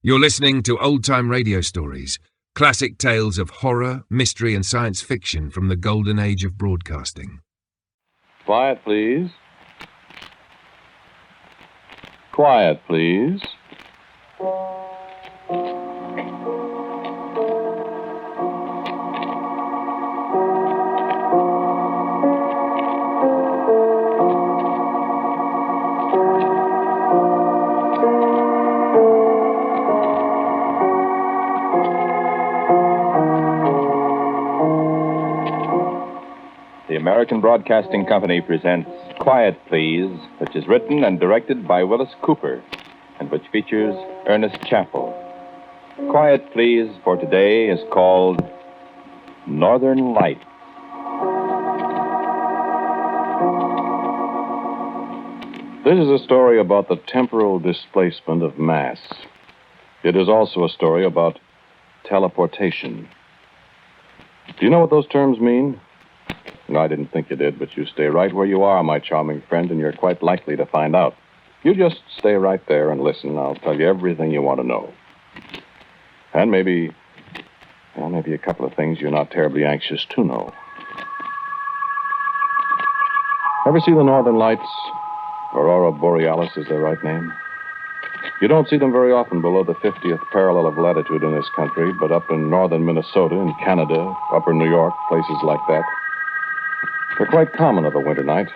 You're listening to old-time radio stories, classic tales of horror, mystery, and science fiction from the golden age of broadcasting. Quiet, please. Quiet, please. The American Broadcasting Company presents Quiet Please, which is written and directed by Willis Cooper, and which features Ernest Chappell. Quiet Please for today is called Northern Lights. This is a story about the temporal displacement of mass. It is also a story about teleportation. Do you know what those terms mean? No, I didn't think you did, but you stay right where you are, my charming friend, and you're quite likely to find out. You just stay right there and listen. I'll tell you everything you want to know. And maybe a couple of things you're not terribly anxious to know. Ever see the Northern Lights? Aurora Borealis is their right name. You don't see them very often below the 50th parallel of latitude in this country, but up in northern Minnesota, in Canada, upper New York, places like that, they're quite common of a winter night.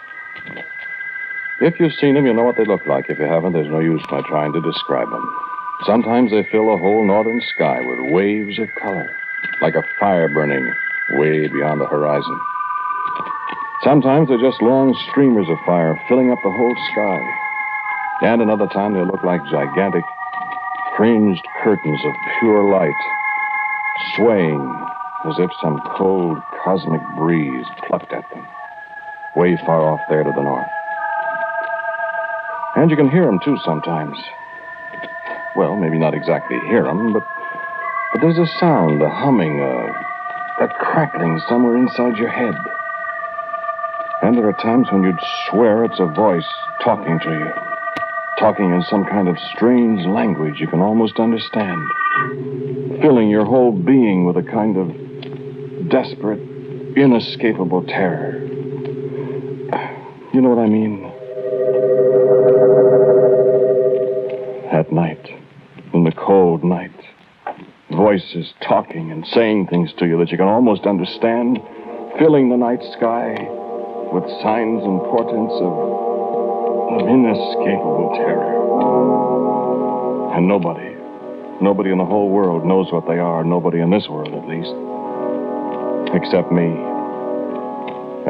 If you've seen them, you know what they look like. If you haven't, there's no use my trying to describe them. Sometimes they fill the whole northern sky with waves of color, like a fire burning way beyond the horizon. Sometimes they're just long streamers of fire filling up the whole sky. And another time they look like gigantic, fringed curtains of pure light, swaying as if some cold cosmic breeze plucked at them, way far off there to the north. And you can hear them, too, sometimes. Well, maybe not exactly hear them, but there's a sound, a humming, a crackling somewhere inside your head. And there are times when you'd swear it's a voice talking to you, talking in some kind of strange language you can almost understand, filling your whole being with a kind of desperate, inescapable terror. You know what I mean? At night, in the cold night, voices talking and saying things to you that you can almost understand, filling the night sky with signs and portents of inescapable terror. And nobody in the whole world knows what they are, nobody in this world at least. Except me.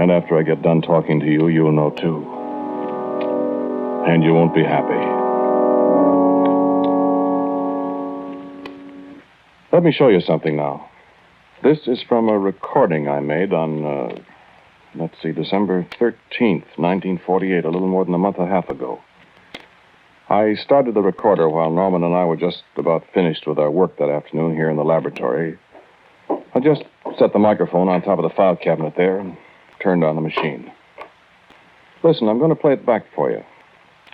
And after I get done talking to you, you'll know too. And you won't be happy. Let me show you something now. This is from a recording I made on, December 13th, 1948, a little more than a month and a half ago. I started the recorder while Norman and I were just about finished with our work that afternoon here in the laboratory. I just set the microphone on top of the file cabinet there and turned on the machine. Listen, I'm going to play it back for you.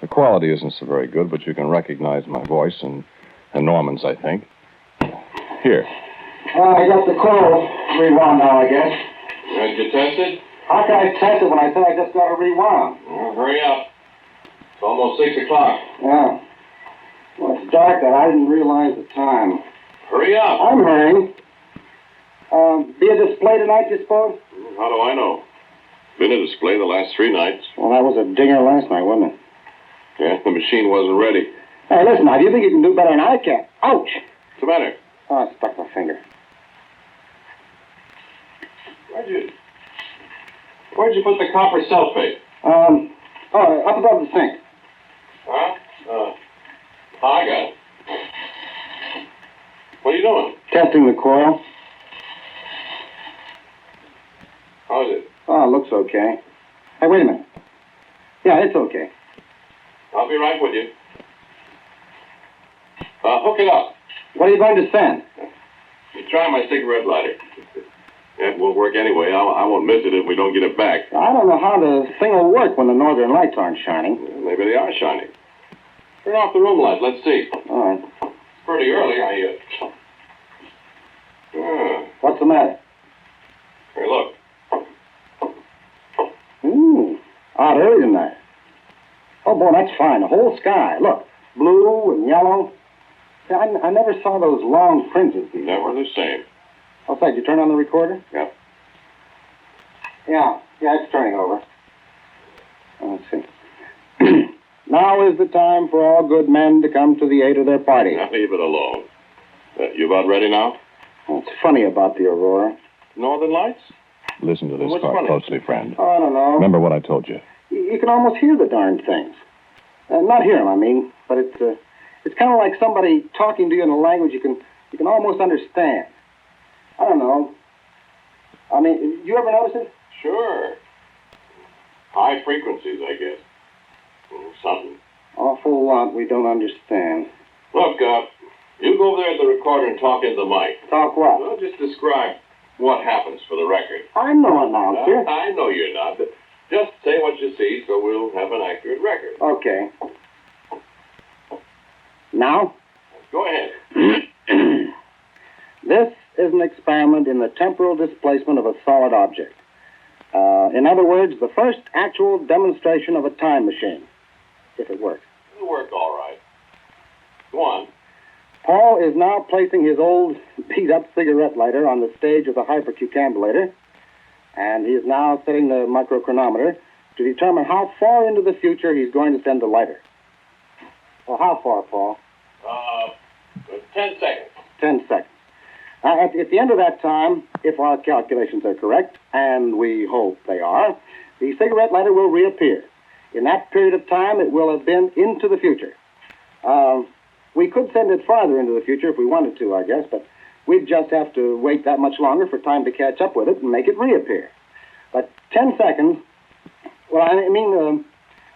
The quality isn't so very good, but you can recognize my voice and Norman's, I think. Here. I got the call rewound now, I guess. Did you test it? How can I test it when I said I just got it rewound? Well, hurry up. It's almost 6 o'clock. Yeah. Well, it's dark and I didn't realize the time. Hurry up. I'm hurrying. Be a display tonight, you suppose? How do I know? Been a display the last 3 nights. Well, that was a dinger last night, wasn't it? Yeah, the machine wasn't ready. Hey, listen, now, do you think you can do better than I can? Ouch! What's the matter? Oh, I stuck my finger. Where'd you put the copper sulfate? Up above the sink. Huh? I got it. What are you doing? Testing the coil. How is it? Oh, it looks okay. Hey, wait a minute. Yeah, it's okay. I'll be right with you. Hook it up. What are you going to send? You try my cigarette lighter. It won't work anyway. I won't miss it if we don't get it back. I don't know how the thing will work when the northern lights aren't shining. Maybe they are shining. Turn off the room light. Let's see. All right. It's pretty early. early tonight. Oh, boy, that's fine. The whole sky. Look, blue and yellow. See, I never saw those long fringes before. Never the same. What's that? You turn on the recorder? Yep. Yeah, it's turning over. Let's see. Now is the time for all good men to come to the aid of their party. Now leave it alone. You about ready now? What's funny about the Aurora? Northern Lights? Listen to this What's part funny? closely, friend. Oh, I don't know. Remember what I told you. You can almost hear the darn things. Not hear them, I mean, but it's kind of like somebody talking to you in a language you can almost understand. I don't know. I mean, you ever notice it? Sure. High frequencies, I guess. Something. Awful lot we don't understand. Look, you go over there at the recorder and talk into the mic. Talk what? Well, just describe what happens for the record. I'm no announcer. I know you're not, but just say what you see so we'll have an accurate record. Okay. Now? Go ahead. This is an experiment in the temporal displacement of a solid object. In other words, the first actual demonstration of a time machine, if it works. It'll work all right. Go on. Paul is now placing his old beat-up cigarette lighter on the stage of the hypercucambulator, and he is now setting the microchronometer to determine how far into the future he's going to send the lighter. Well, how far, Paul? 10 seconds. 10 seconds. At the end of that time, if our calculations are correct, and we hope they are, the cigarette lighter will reappear. In that period of time, it will have been into the future. We could send it farther into the future if we wanted to, I guess, but we'd just have to wait that much longer for time to catch up with it and make it reappear. But 10 seconds, well, I mean,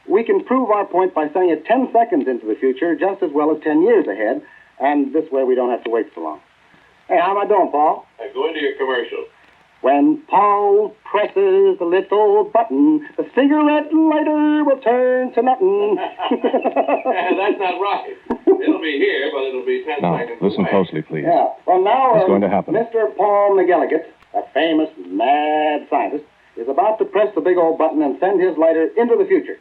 we can prove our point by sending it 10 seconds into the future just as well as 10 years ahead, and this way we don't have to wait so long. Hey, how am I doing, Paul? Go into your commercial. When Paul presses the little button, the cigarette lighter will turn to nothing. That's not right. It'll be here, but it'll be 10 Now, seconds listen away. closely, please. Yeah. Well, now, What's going to happen? Mr. Paul McGilligan, a famous mad scientist, is about to press the big old button and send his lighter into the future.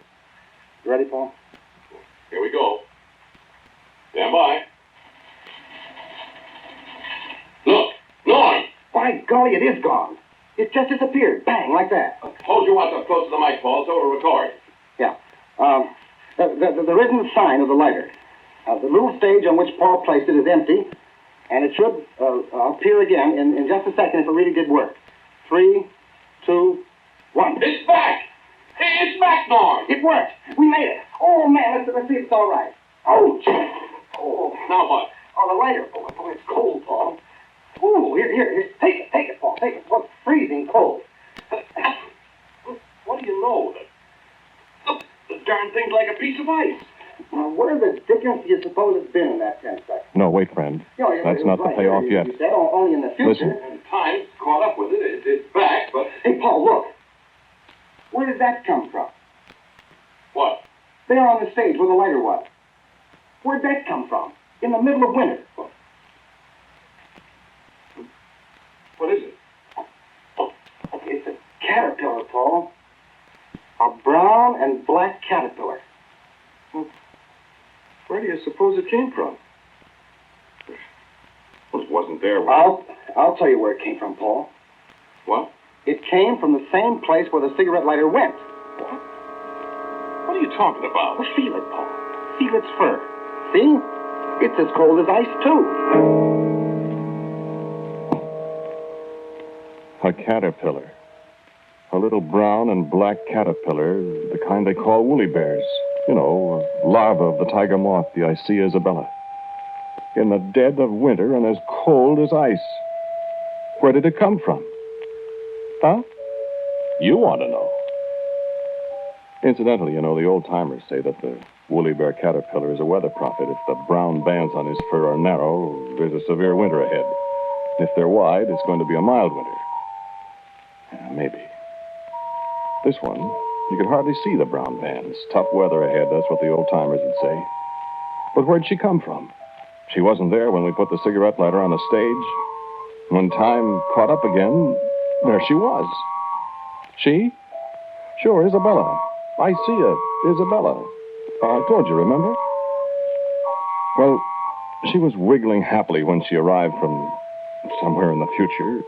You ready, Paul? Here we go. Stand by. Look, Norm. By golly, it is gone. It just disappeared. Bang, like that. Hold your watch up close to the mic, Paul, so it'll record. Yeah. There isn't a sign of the lighter. The little stage on which Paul placed it is empty, and it should appear again in just a second if it really did work. 3, 2, 1. It's back! Hey, it's back, Norm! It worked. We made it. Oh, man, let's see if it's all right. Oh, gee. Oh, Now what? oh, the lighter. Oh, it's cold, Paul. Ooh, here. Take it, Paul. Take it. Oh, it's freezing cold. What do you know? Look, the darn thing's like a piece of ice. Now, where the dickens do you suppose it's been in that 10 seconds? No, wait, friend. That's not the right. payoff You yet. said only in the future. Listen. And time's caught up with it. It's back, but... Hey, Paul, look. Where did that come from? What? There on the stage where the lighter was. Where'd that come from? In the middle of winter. What is it? It's a caterpillar, Paul. A brown and black caterpillar. Where do you suppose it came from? Well, it wasn't there. Was I'll tell you where it came from, Paul. What? It came from the same place where the cigarette lighter went. What? What are you talking about? Well, feel it, Paul. Feel its fur. See? It's as cold as ice, too. A caterpillar. A little brown and black caterpillar, the kind they call woolly bears. You know, a larva of the tiger moth, the Icea isabella. In the dead of winter and as cold as ice. Where did it come from? Huh? You want to know. Incidentally, you know, the old-timers say that the woolly bear caterpillar is a weather prophet. If the brown bands on his fur are narrow, there's a severe winter ahead. If they're wide, it's going to be a mild winter. Maybe. This one, you could hardly see the brown bands. Tough weather ahead, that's what the old-timers would say. But where'd she come from? She wasn't there when we put the cigarette lighter on the stage. When time caught up again, there she was. She? Sure, Isabella. I see her, Isabella. I told you, remember? Well, she was wiggling happily when she arrived from somewhere in the future.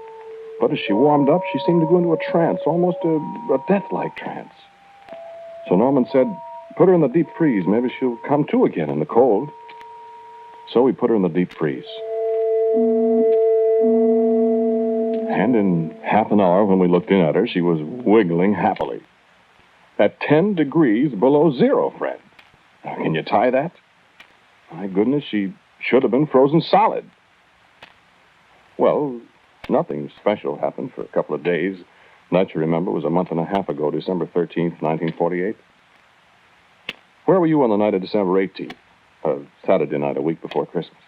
But as she warmed up, she seemed to go into a trance, almost a death-like trance. So Norman said, put her in the deep freeze. Maybe she'll come to again in the cold. So we put her in the deep freeze. And in half an hour, when we looked in at her, she was wiggling happily. At 10 degrees below zero, Fred. Now, can you tie that? My goodness, she should have been frozen solid. Well, nothing special happened for a couple of days. That, you remember, was a month and a half ago, December 13th, 1948. Where were you on the night of December 18th? Saturday night, a week before Christmas.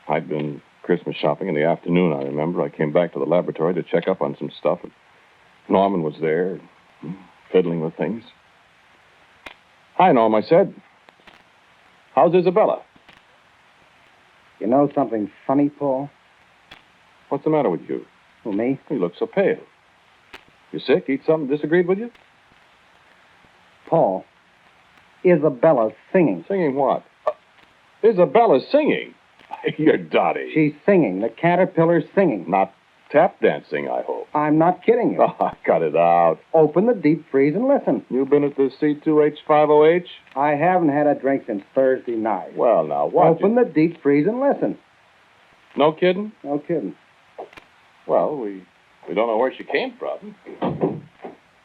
I'd been Christmas shopping in the afternoon, I remember. I came back to the laboratory to check up on some stuff. And Norman was there, fiddling with things. Hi, Norm, I said. How's Isabella? You know something funny, Paul? What's the matter with you? Who, me? You look so pale. You sick? Eat something disagreed with you? Paul, Isabella's singing. Singing what? Isabella's singing? You're dotty. She's singing. The caterpillar's singing. Not tap dancing, I hope. I'm not kidding you. Oh, cut it out. Open the deep freeze and listen. You been at the C2H50H? I haven't had a drink since Thursday night. Well, now, what? Open the deep freeze and listen. No kidding? No kidding. Well, we don't know where she came from.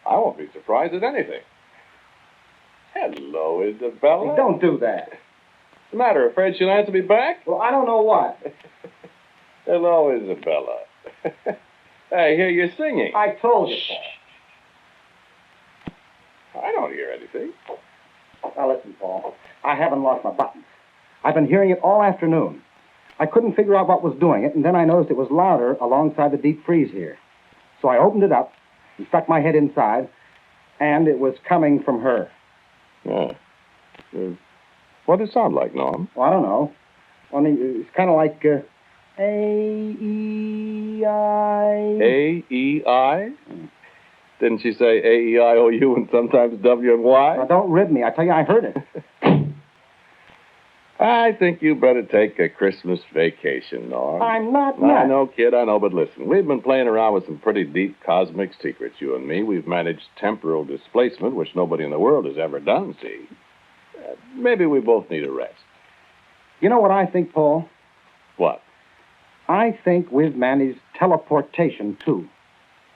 I won't be surprised at anything. Hello, Isabella. Hey, don't do that. What's the matter? Afraid she'll answer me back? Well, I don't know what. Hello, Isabella. I hear you singing. I told you, Paul. I don't hear anything. Now, listen, Paul. I haven't lost my buttons. I've been hearing it all afternoon. I couldn't figure out what was doing it, and then I noticed it was louder alongside the deep freeze here. So I opened it up and stuck my head inside, and it was coming from her. Yeah. What does it sound like, Norm? Well, I don't know. Only it's kind of like A-E-I. A-E-I? Didn't she say A-E-I-O-U and sometimes W and Y? Now, don't rib me. I tell you, I heard it. I think you better take a Christmas vacation, Norm. I'm not I nuts. know, kid, I know, but listen, we've been playing around with some pretty deep cosmic secrets, you and me. We've managed temporal displacement, which nobody in the world has ever done, see? Maybe we both need a rest. You know what I think, Paul? What? I think we've managed teleportation, too,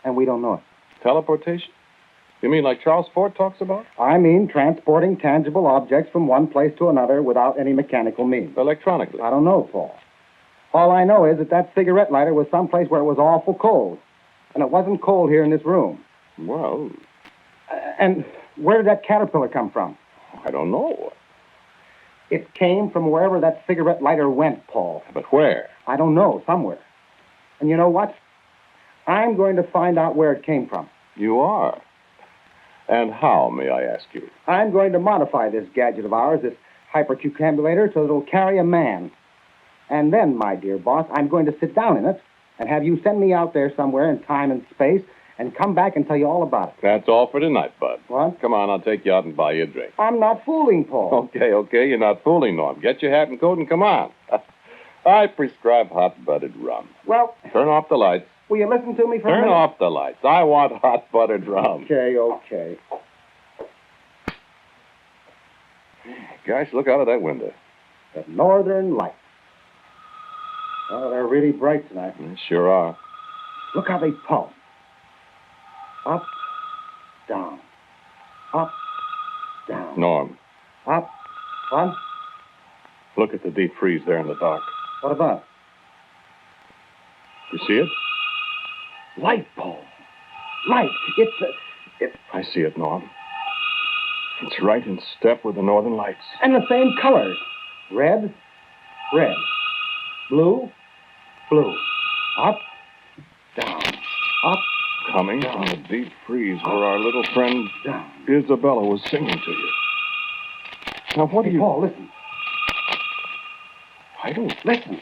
and we don't know it. Teleportation? You mean like Charles Fort talks about? I mean transporting tangible objects from one place to another without any mechanical means. Electronically? I don't know, Paul. All I know is that cigarette lighter was someplace where it was awful cold. And it wasn't cold here in this room. Well, And where did that caterpillar come from? I don't know. It came from wherever that cigarette lighter went, Paul. But where? I don't know, somewhere. And you know what? I'm going to find out where it came from. You are. And how, may I ask you? I'm going to modify this gadget of ours, this hypercucambulator, so it'll carry a man. And then, my dear boss, I'm going to sit down in it and have you send me out there somewhere in time and space and come back and tell you all about it. That's all for tonight, Bud. What? Come on, I'll take you out and buy you a drink. I'm not fooling, Paul. Okay, you're not fooling, Norm. Get your hat and coat and come on. I prescribe hot-buttered rum. Well, Turn off the lights. will you listen to me for a Turn minute? off the lights. I want hot-buttered rum. Okay. Gosh, look out of that window. The northern lights. Oh, they're really bright tonight. They sure are. Look how they pulse. Up, down. Up, down. Norm, Up. What? look at the deep freeze there in the dark. What about? You see it? Light, Paul. Light. It's I see it, Norm. It's right in step with the northern lights. and the same colors. Red, red. Blue, blue. Up, down. Up, Coming from the deep freeze where our little friend down. Isabella was singing to you. Now, what do Hey, you... Paul, listen. I don't... Listen.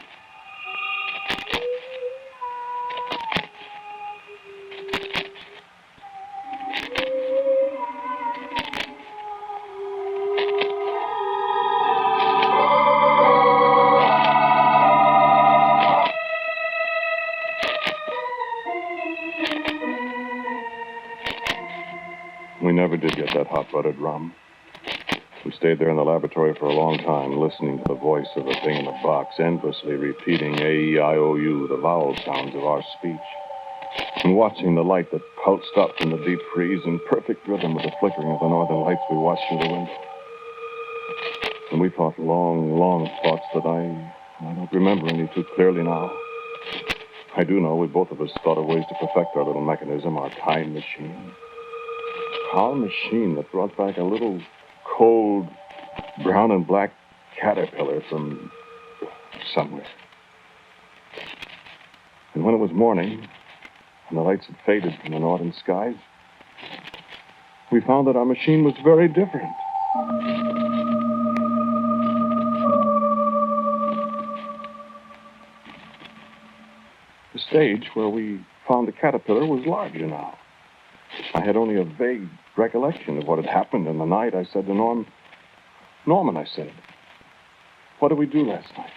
did get that hot buttered rum. We stayed there in the laboratory for a long time, listening to the voice of the thing in the box, endlessly repeating A-E-I-O-U, the vowel sounds of our speech, and watching the light that pulsed up from the deep freeze in perfect rhythm with the flickering of the northern lights we watched through the window. And we thought long, long thoughts that I don't remember any too clearly now. I do know we both of us thought of ways to perfect our little mechanism, our time machine. Our machine that brought back a little cold brown and black caterpillar from somewhere. And when it was morning, and the lights had faded from the northern skies, we found that our machine was very different. The stage where we found the caterpillar was larger now. I had only a vague recollection of what had happened in the night. I said to Norman, I said, what did we do last night?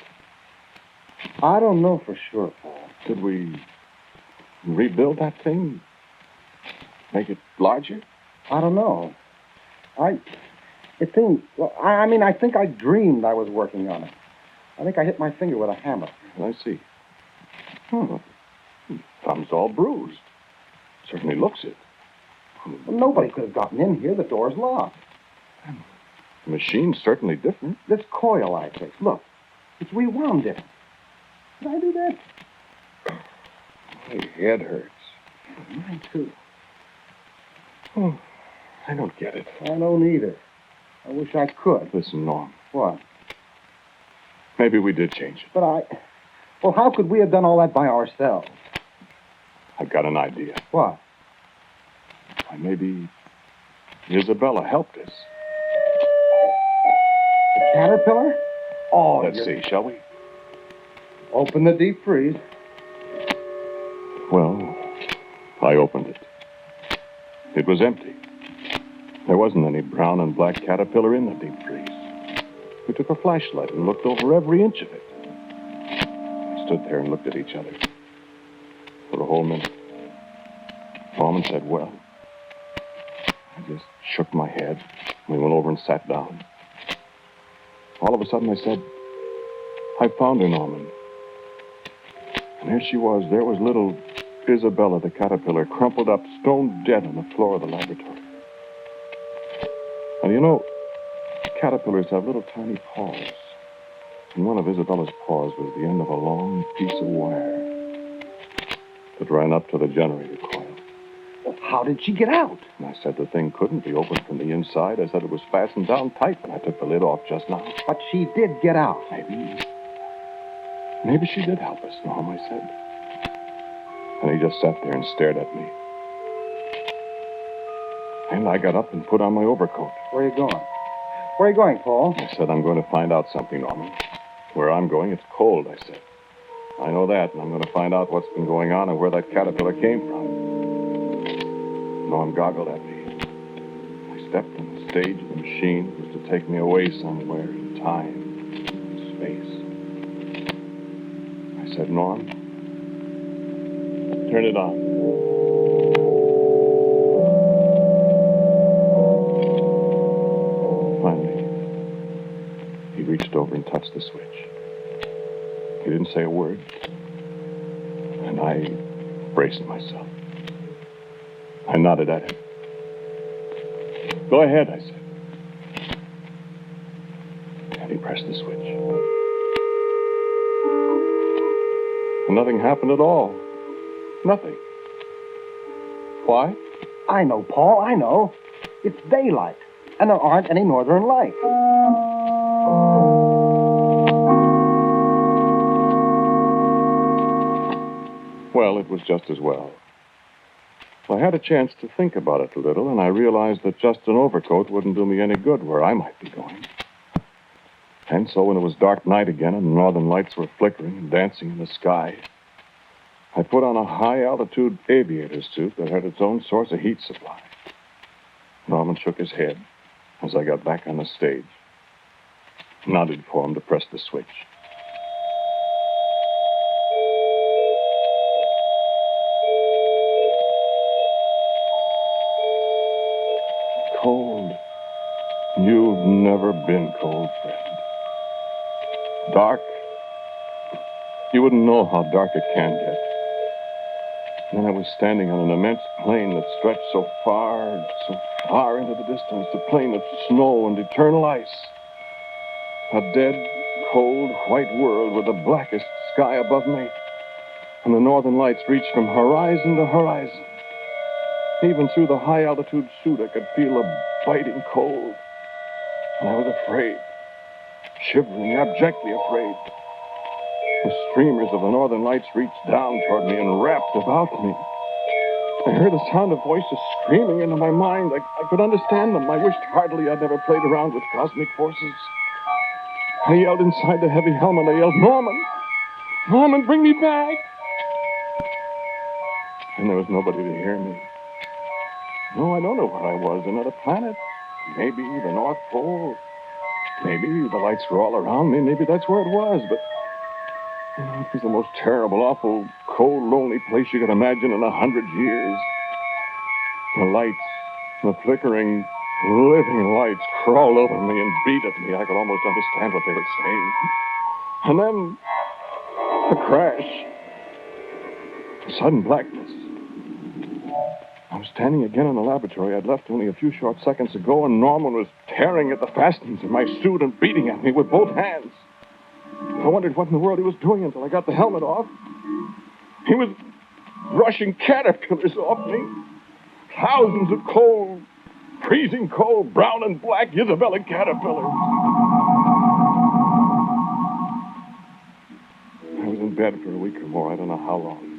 I don't know for sure, Paul. Did we rebuild that thing? Make it larger? I don't know. I think I dreamed I was working on it. I think I hit my finger with a hammer. I see. Thumb's all bruised. Certainly looks it. Well, nobody could have gotten in here. The door's locked. The machine's certainly different. This coil I fixed, look, it's rewound different. Did I do that? My head hurts. Mine, too. Oh, I don't get it. I don't either. I wish I could. Listen, Norm. What? Maybe we did change it. Well, how could we have done all that by ourselves? I've got an idea. What? Why, maybe Isabella helped us. The caterpillar? Oh, Let's see, shall we? Open the deep freeze. Well, I opened it. It was empty. There wasn't any brown and black caterpillar in the deep freeze. We took a flashlight and looked over every inch of it. We stood there and looked at each other for a whole minute. Norman said, well. I just shook my head. We went over and sat down. All of a sudden I said, I found her, Norman. And there she was. There was little Isabella, the caterpillar, crumpled up, stone dead on the floor of the laboratory. And you know, caterpillars have little tiny paws. And one of Isabella's paws was the end of a long piece of wire that ran up to the generator coil. Well, how did she get out? And I said the thing couldn't be opened from the inside. I said it was fastened down tight when I took the lid off just now. But she did get out. Maybe she did help us, Norm, I said. And he just sat there and stared at me. And I got up and put on my overcoat. Where are you going? Where are you going, Paul? I said, I'm going to find out something, Norman. Where I'm going, it's cold, I said. I know that, and I'm going to find out what's been going on and where that caterpillar came from. Norm goggled at me. I stepped on the stage of the machine that was to take me away somewhere in time, in space. I said, Norm, turn it on. Finally, he reached over and touched the switch. He didn't say a word, and I braced myself. I nodded at him. Go ahead, I said. And he pressed the switch. And nothing happened at all. Nothing. Why? I know, Paul, I know. It's daylight, and there aren't any northern lights. Well, it was just as well. I had a chance to think about it a little, and I realized that just an overcoat wouldn't do me any good where I might be going. And so when it was dark night again and the northern lights were flickering and dancing in the sky, I put on a high-altitude aviator suit that had its own source of heat supply. Norman shook his head as I got back on the stage, nodded for him to press the switch. had been cold, friend. Dark. You wouldn't know how dark it can get. And then I was standing on an immense plain that stretched so far into the distance, a plain of snow and eternal ice. A dead, cold, white world with the blackest sky above me. And the northern lights reached from horizon to horizon. Even through the high-altitude suit, I could feel a biting cold. And I was afraid, shivering, abjectly afraid. The streamers of the northern lights reached down toward me and wrapped about me. I heard the sound of voices screaming into my mind. I could understand them. I wished heartily I'd never played around with cosmic forces. I yelled inside the heavy helmet. I yelled, Norman! Norman, bring me back! And there was nobody to hear me. No, I don't know where I was. Another planet. Maybe the North Pole. Maybe the lights were all around me. Maybe that's where it was. But it was the most terrible, awful, cold, lonely place you could imagine in 100 years. The lights, the flickering, living lights crawled over me and beat at me. I could almost understand what they were saying. And then, a crash. Sudden blackness. I was standing again in the laboratory I'd left only a few short seconds ago, and Norman was tearing at the fastenings of my suit and beating at me with both hands. I wondered what in the world he was doing until I got the helmet off. He was brushing caterpillars off me. Thousands of cold, freezing cold, brown and black Isabella caterpillars. I was in bed for a week or more, I don't know how long.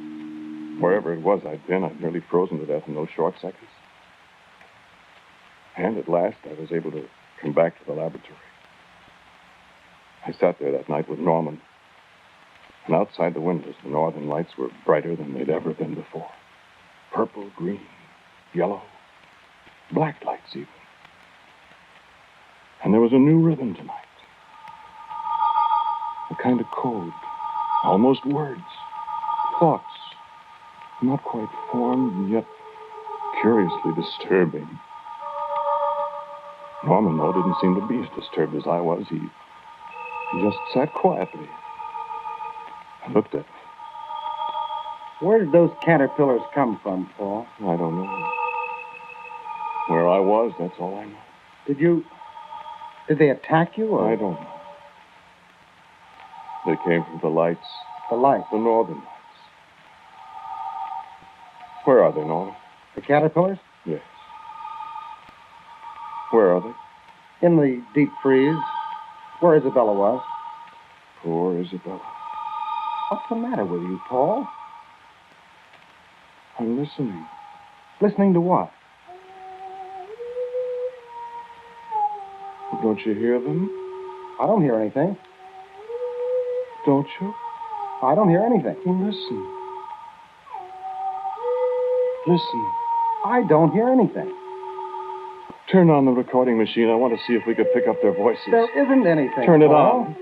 Wherever it was I'd been, I'd nearly frozen to death in those short seconds. And at last, I was able to come back to the laboratory. I sat there that night with Norman. And outside the windows, the northern lights were brighter than they'd ever been before. Purple, green, yellow, black lights even. And there was a new rhythm tonight. A kind of code, almost words, thoughts, not quite formed and yet curiously disturbing. Norman, though, didn't seem to be as disturbed as I was. He just sat quietly and looked at me. Where did those caterpillars come from, Paul? I don't know. Where I was, that's all I know. Did they attack you, or? I don't know. They came from the lights. The lights? The northern lights. Where are they, Norman? The caterpillars? Yes. Where are they? In the deep freeze, where Isabella was. Poor Isabella. What's the matter with you, Paul? I'm listening. Listening to what? Don't you hear them? I don't hear anything. Don't you? I don't hear anything. Well, listen. Listen. I don't hear anything. Turn on the recording machine. I want to see if we could pick up their voices. There isn't anything, Turn it Paul. on.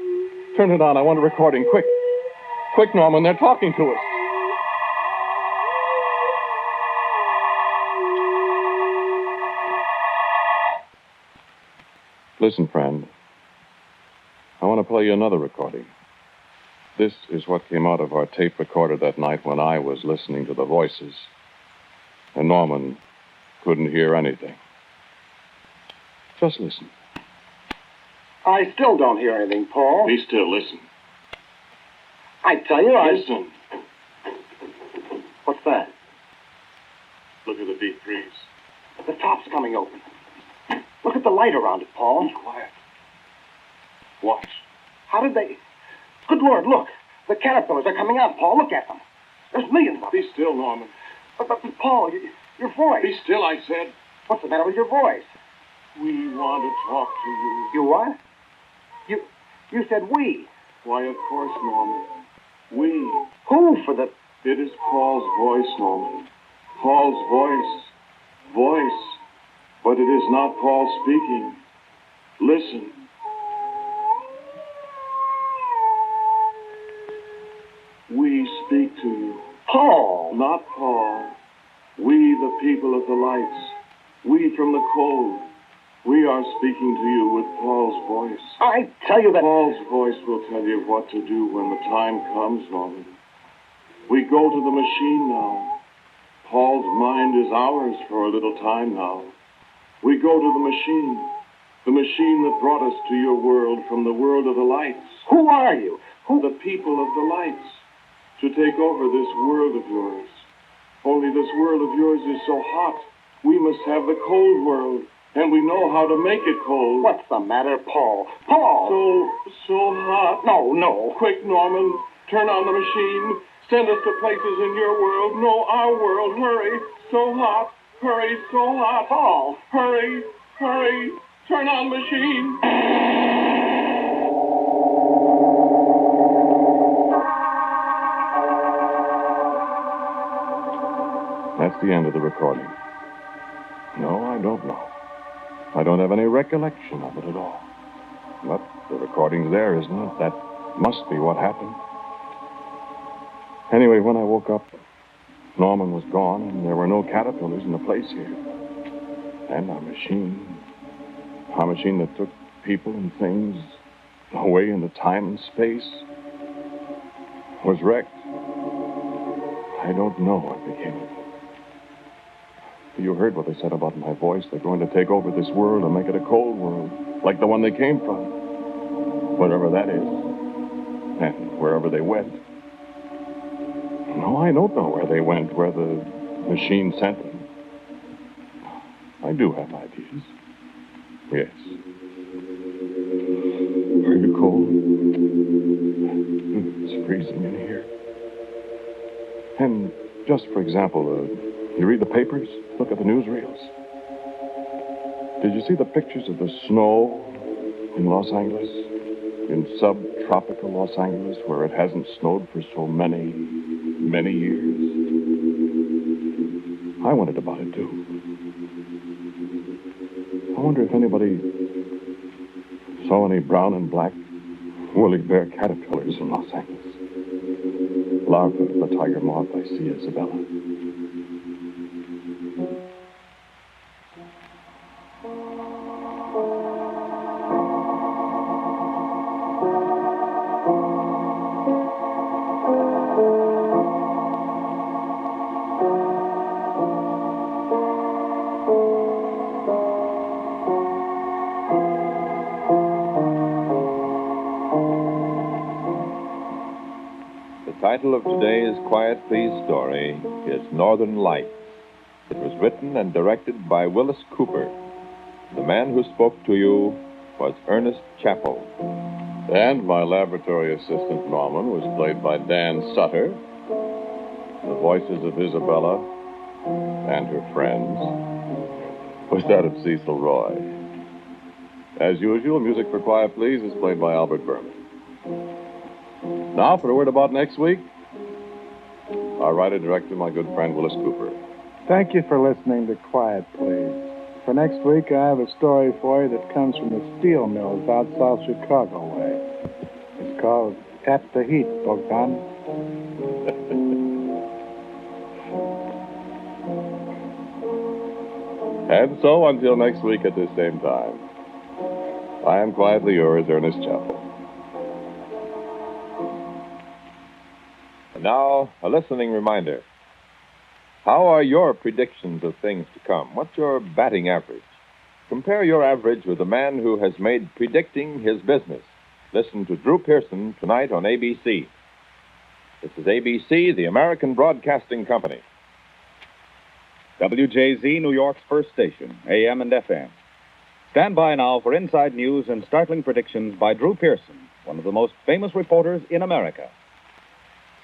Turn it on. I want a recording. Quick. Quick, Norman. They're talking to us. Listen, friend. I want to play you another recording. This is what came out of our tape recorder that night when I was listening to the voices. And Norman couldn't hear anything. Just listen. I still don't hear anything, Paul. Be still. Listen. I tell you, Listen. What's that? Look at the deep freeze. The top's coming open. Look at the light around it, Paul. Be quiet. Watch. How did they... Good Lord, look. The caterpillars are coming out, Paul. Look at them. There's millions of them. Be still, Norman. But Paul, your voice. Be still, I said. What's the matter with your voice? We want to talk to you. You what? You said we. Why, of course, Norman. We. Who for the... It is Paul's voice, Norman. Paul's voice. Voice. But it is not Paul speaking. Listen. We speak to you. Paul. Not Paul. We, the people of the lights. We from the cold. We are speaking to you with Paul's voice. I tell you that... Paul's voice will tell you what to do when the time comes, Norman. We go to the machine now. Paul's mind is ours for a little time now. We go to the machine that brought us to your world from the world of the lights. Who are you? The people of the lights, to take over this world of yours. Only this world of yours is so hot. We must have the cold world, and we know how to make it cold. What's the matter, Paul? Paul! So hot. No. Quick, Norman, turn on the machine. Send us to places in your world. No, our world. Hurry. So hot. Hurry, so hot. Paul! Hurry. Turn on the machine. That's the end of the recording. No, I don't know. I don't have any recollection of it at all. But the recording's there, isn't it? That must be what happened. Anyway, when I woke up, Norman was gone, and there were no caterpillars in the place here. And our machine that took people and things away into time and space, was wrecked. I don't know what became of it. You heard what they said about my voice. They're going to take over this world and make it a cold world, like the one they came from. Whatever that is, and wherever they went. No, I don't know where they went, where the machine sent them. I do have ideas. Yes. Are you cold? It's freezing in here. And just for example, you read the papers? Look at the newsreels. Did you see the pictures of the snow in Los Angeles? In subtropical Los Angeles, where it hasn't snowed for so many years? I wondered about it, too. I wonder if anybody saw any brown and black woolly bear caterpillars in Los Angeles. Larvae of the tiger moth I see, Isabella. The title of today's Quiet Please story is Northern Lights. It was written and directed by Willis Cooper. The man who spoke to you was Ernest Chappell. And my laboratory assistant, Norman, was played by Dan Sutter. The voices of Isabella and her friends was that of Cecil Roy. As usual, music for Quiet Please is played by Albert Berman. Now, for a word about next week, our writer-director, my good friend Willis Cooper. Thank you for listening to Quiet Please. For next week, I have a story for you that comes from the steel mills out South Chicago way. It's called At the Heat, Bogdan. And so, until next week at this same time, I am quietly yours, Ernest Chappell. And now, a listening reminder. How are your predictions of things to come? What's your batting average? Compare your average with the man who has made predicting his business. Listen to Drew Pearson tonight on ABC. This is ABC, the American Broadcasting Company. WJZ, New York's first station, AM and FM. Stand by now for inside news and startling predictions by Drew Pearson, one of the most famous reporters in America.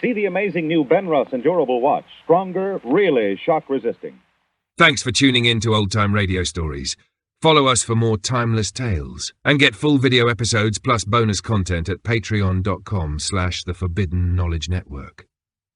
See the amazing new Benrus Endurable Watch. Stronger, really shock-resisting. Thanks for tuning in to Old Time Radio Stories. Follow us for more timeless tales and get full video episodes plus bonus content at patreon.com/The Forbidden Knowledge Network.